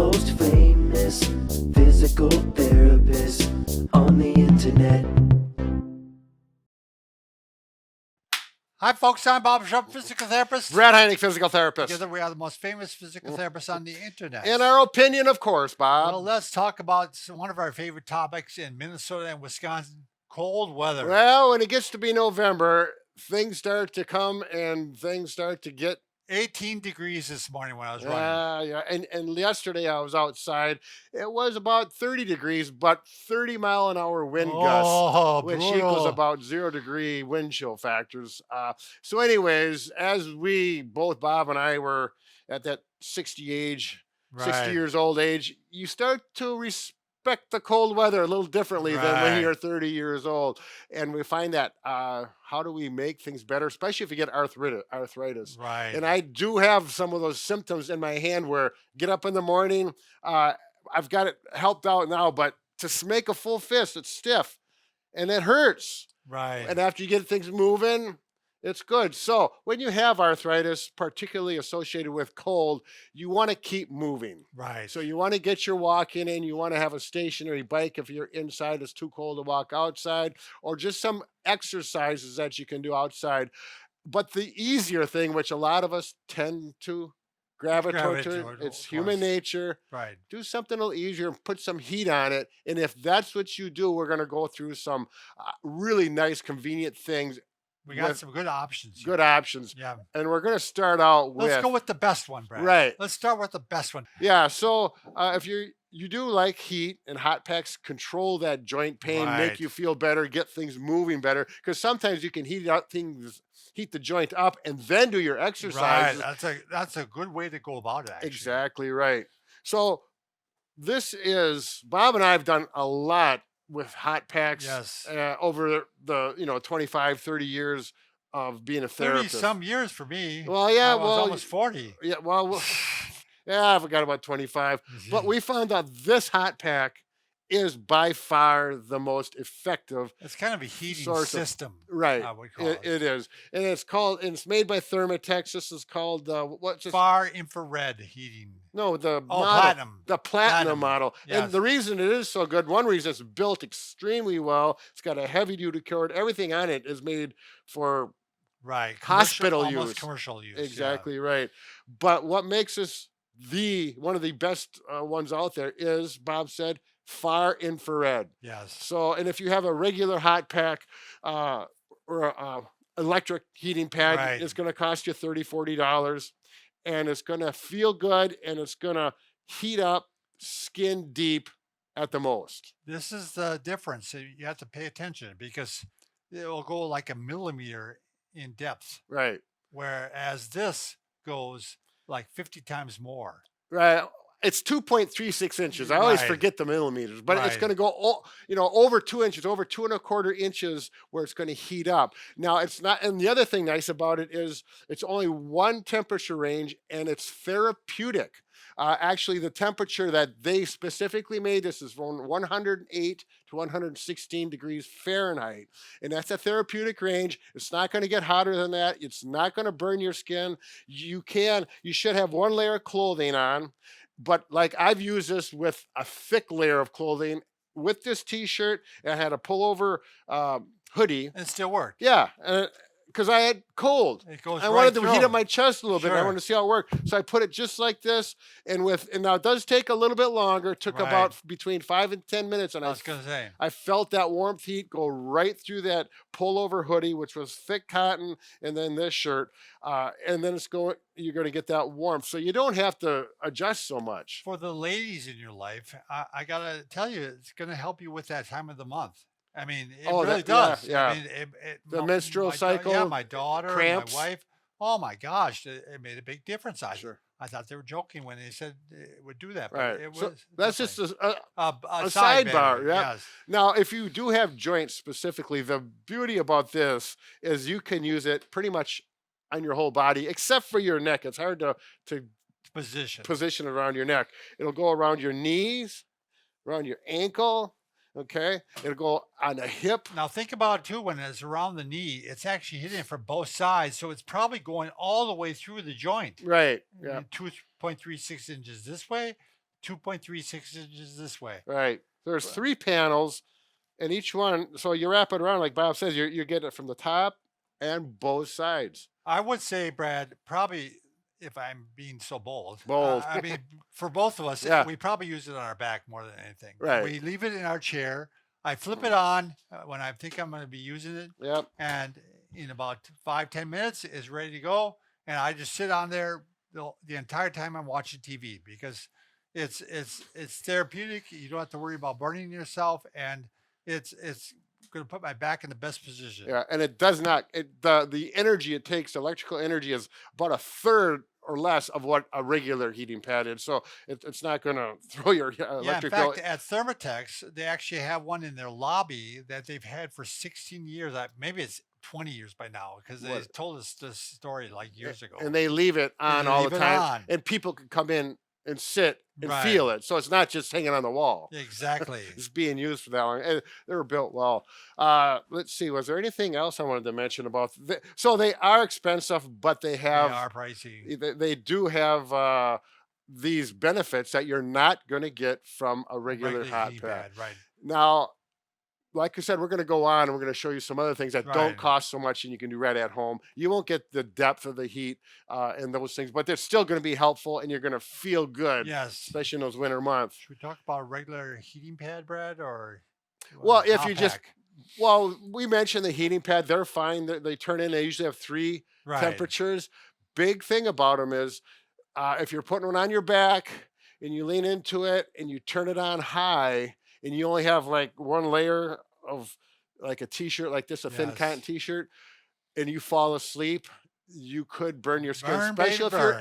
most famous physical therapist on the internet. Hi, folks. I'm Bob Sharp, physical therapist. Brad Heineck, physical therapist. Together, we are the most famous physical therapists on the internet. In our opinion, of course, Bob. Well, let's talk about one of our favorite topics in Minnesota and Wisconsin, cold weather. Well, when it gets to be November, things start to come and things start to get 18 degrees this morning when I was running. yeah. And yesterday I was outside. It was about 30 degrees, but 30-mile-an-hour wind gusts, which equals about 0-degree wind chill factors. So anyways, as we, both Bob and I, were at that 60 years old age, you start to respect the cold weather a little differently than when you're 30 years old. And we find that how do we make things better, especially if you get arthritis. Right. And I do have some of those symptoms in my hand where get up in the morning, I've got it helped out now, but to make a full fist, it's stiff and it hurts. Right. And after you get things moving, it's good. So when you have arthritis, particularly associated with cold, you want to keep moving. Right. So you want to get your walking in. You want to have a stationary bike if you're inside, it's too cold to walk outside, or just some exercises that you can do outside. But the easier thing, which a lot of us tend to gravitate to, it's human nature. Right. Do something a little easier and put some heat on it. And if that's what you do, we're going to go through some really nice, convenient things. We got some good options. Good options. Yeah. And we're going to start out with... Let's go with the best one, Brad. Right. Let's start with the best one. Yeah. So if you do like heat, and hot packs control that joint pain, make you feel better, get things moving better. Because sometimes you can heat the joint up and then do your exercises. Right. That's a good way to go about it, actually. Exactly right. So this is... Bob and I have done a lot with hot packs over the 25, 30 years of being a therapist. 30 some years for me. Well, yeah, I was almost 40. Yeah, well, yeah, I forgot about 25. But we found out this hot pack is by far the most effective. It's kind of a heating system. Right. It is. And it's made by Thermatex. This is called far infrared heating. No, the platinum. The platinum model. Yes. And the reason it is so good, one reason it's built extremely well. It's got a heavy duty cord. Everything on it is made for hospital use. Almost commercial use. Exactly right. But what makes this one of the best ones out there is, Bob said, far infrared. Yes. So, and if you have a regular hot pack or electric heating pad, it's going to cost you $30, $40. And it's going to feel good, and it's going to heat up skin deep at the most. This is the difference. You have to pay attention because it will go like a millimeter in depth. Right. Whereas this goes like 50 times more. Right. It's 2.36 inches. I always forget the millimeters, but it's going to go, over 2 inches, over 2.25 inches, where it's going to heat up. Now, it's not, and the other thing nice about it is it's only one temperature range, and it's therapeutic. Actually, the temperature that they specifically made this is from 108 to 116 degrees Fahrenheit. And that's a therapeutic range. It's not going to get hotter than that. It's not going to burn your skin. You should have one layer of clothing on. But like I've used this with a thick layer of clothing with this t-shirt, and I had a pullover hoodie. And it still worked. Yeah. Because I had cold. I wanted to heat up my chest a little bit. I wanted to see how it worked. So I put it just like this. And now it does take a little bit longer. It took about between 5 and 10 minutes. And I felt that warmth heat go right through that pullover hoodie, which was thick cotton, and then this shirt. And then you're going to get that warmth. So you don't have to adjust so much. For the ladies in your life, I got to tell you, it's going to help you with that time of the month. I mean, it really does. Yeah. I mean, the menstrual cycle. My daughter, cramps. my wife. Oh my gosh, it made a big difference. I thought they were joking when they said it would do that. But it was that's just a sidebar. Yeah. Yes. Now, if you do have joints specifically, the beauty about this is you can use it pretty much on your whole body, except for your neck. It's hard to position around your neck. It'll go around your knees, around your ankle. Okay, it'll go on the hip. Now think about it too. When it's around the knee, it's actually hitting it from both sides, so it's probably going all the way through the joint. Right. Yeah. 2.36 inches this way, 2.36 inches this way. Right. There's 3 panels, and each one. So you wrap it around, like Bob says. You're getting it from the top and both sides. I would say, Brad, probably if I'm being so bold, Bold. I mean, for both of us, Yeah. we probably use it on our back more than anything. Right. We leave it in our chair. I flip it on when I think I'm going to be using it, Yep. and in about 5-10 minutes, it's ready to go. And I just sit on there the entire time I'm watching TV because it's therapeutic. You don't have to worry about burning yourself, and it's going to put my back in the best position. Yeah, and it does not. The energy it takes, electrical energy, is about a third or less of what a regular heating pad is. So it's not going to throw your Yeah, in electric bill. fact, at Thermatex, they actually have one in their lobby that they've had for 16 years. Maybe it's 20 years by now because they What? told us this story like years ago. And they leave it on they all leave the it time, on. and people can come in and sit and Right. feel it. So it's not just hanging on the wall. Exactly. It's being used for that long. And they were built well. Let's see. Was there anything else I wanted to mention about? So they are expensive, but they They have. are pricey. They do have these benefits that you're not going to get from a regular hot heating pad. right? Now, like I said, we're going to go on and we're going to show you some other things that don't Right. cost so much and you can do right at home. You won't get the depth of the heat and those things, but they're still going to be helpful and you're going to feel good, Yes. especially in those winter months. Should we talk about a regular heating pad, Brad, or Well, if hot you just, pack? well, we mentioned the heating pad. They're fine. They turn in. They usually have 3 Right. temperatures. Big thing about them is if you're putting one on your back and you lean into it and you turn it on high and you only have like one layer of like a t-shirt like this, a thin cotton Yes. t-shirt, and you fall asleep, you could burn your skin, Burn, baby, especially if you're burn.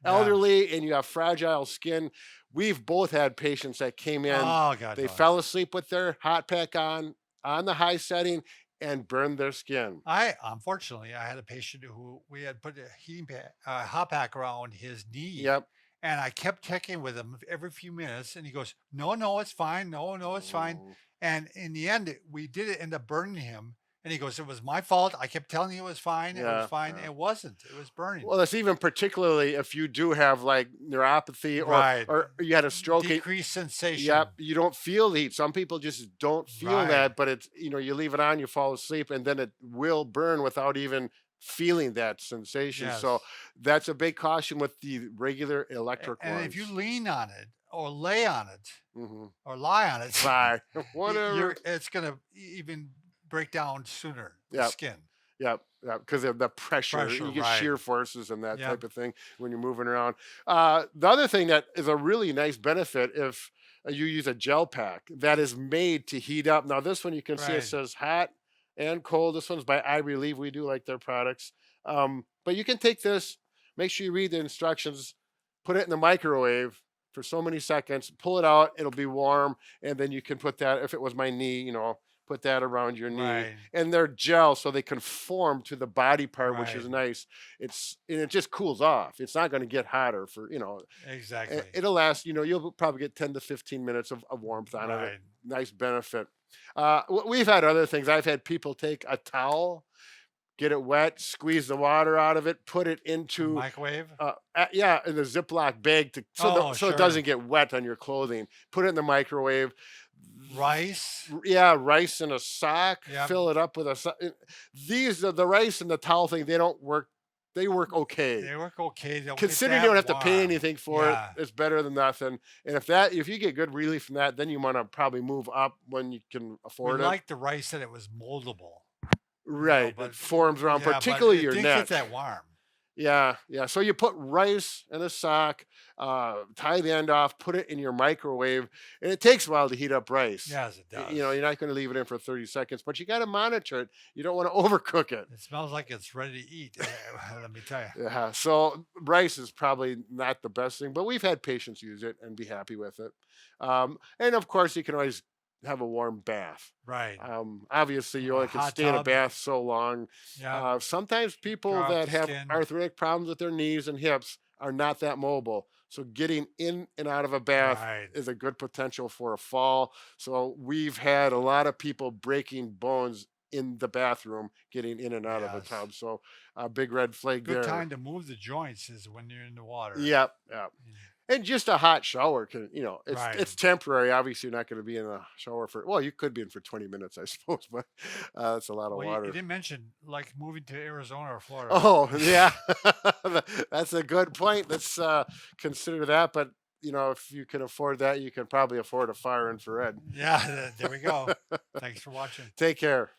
Yeah. elderly and you have fragile skin. We've both had patients that came in, Oh God. they no. fell asleep with their hot pack on the high setting and burned their skin. Unfortunately, I had a patient who we had put a heating pad, hot pack around his knee. Yep. And I kept checking with him every few minutes, and he goes, "No, it's fine. No, it's fine." Mm. And in the end, we did end up burning him. And he goes, "It was my fault. I kept telling you it was fine. It Yeah, was fine. yeah. It wasn't. It was burning." Well, it's even particularly if you do have like neuropathy Right. or you had a stroke. Decreased sensation. Yep, you don't feel the heat. Some people just don't feel Right. that, but it's, you leave it on, you fall asleep, and then it will burn without even feeling that sensation. So Yes. that's a big caution with the regular electric And ones. if you lean on it or lay on it Mm-hmm. or lie on it, Bye. Whatever. it's gonna even break down sooner. The Yep. skin. Yep, because of the pressure. Pressure, You get right. shear forces and that Yep. type of thing when you're moving around. The other thing that is a really nice benefit if you use a gel pack that is made to heat up. Now, this one you can see it Right. says hot and cold. This one's by I Relieve. We do like their products. But you can take this, make sure you read the instructions, put it in the microwave for so many seconds, pull it out, it'll be warm, and then you can put that, if it was my knee, put that around your knee. Right. And they're gel, so they conform to the body part, which is Right. nice. And it just cools off. It's not going to get hotter for, Exactly. it'll last, you'll probably get 10 to 15 minutes of warmth out of it. Right. Nice benefit. We've had other things. I've had people take a towel, get it wet, squeeze the water out of it, put it into Microwave. in the Ziploc bag so sure. it doesn't get wet on your clothing. Put it in the microwave. Rice. Yeah, rice in a sock. Yep. Fill it up with a sock. These are the rice and the towel thing. They don't work. They work okay. They work okay. They don't get Considering that you don't have to pay warm. anything for Yeah. it, it's better than nothing. And if you get good relief from that, then you want to probably move up when you can We afford it. like the rice that it was moldable. Right, but- it forms around, Yeah, but particularly it your didn't neck. get that warm. Yeah. So you put rice in a sock, tie the end off, put it in your microwave, and it takes a while to heat up rice. Yes, it does. You're not going to leave it in for 30 seconds, but you got to monitor it. You don't want to overcook it. It smells like it's ready to eat. Let me tell you. Yeah. So rice is probably not the best thing, but we've had patients use it and be happy with it. And of course, you can always have a warm bath. Right. Obviously, you Or a only can hot stay in a tub. bath so long. Yeah. Sometimes people Dry off that the have skin. arthritic problems with their knees and hips are not that mobile. So getting in and out of a bath Right. is a good potential for a fall. So we've had a lot of people breaking bones in the bathroom, getting in and out of a Yes. tub. So a big red flag Good there. time to move the joints is when you're in the water. Yep. Yeah. And just a hot shower can, it's Right. it's temporary. Obviously, you're not going to be in a shower for, well, you could be in for 20 minutes, I suppose, but that's a lot of Well, you water. didn't mention like moving to Arizona or Florida. Oh, yeah. That's a good point. Let's consider that. But, if you can afford that, you can probably afford a far infrared. Yeah, there we go. Thanks for watching. Take care.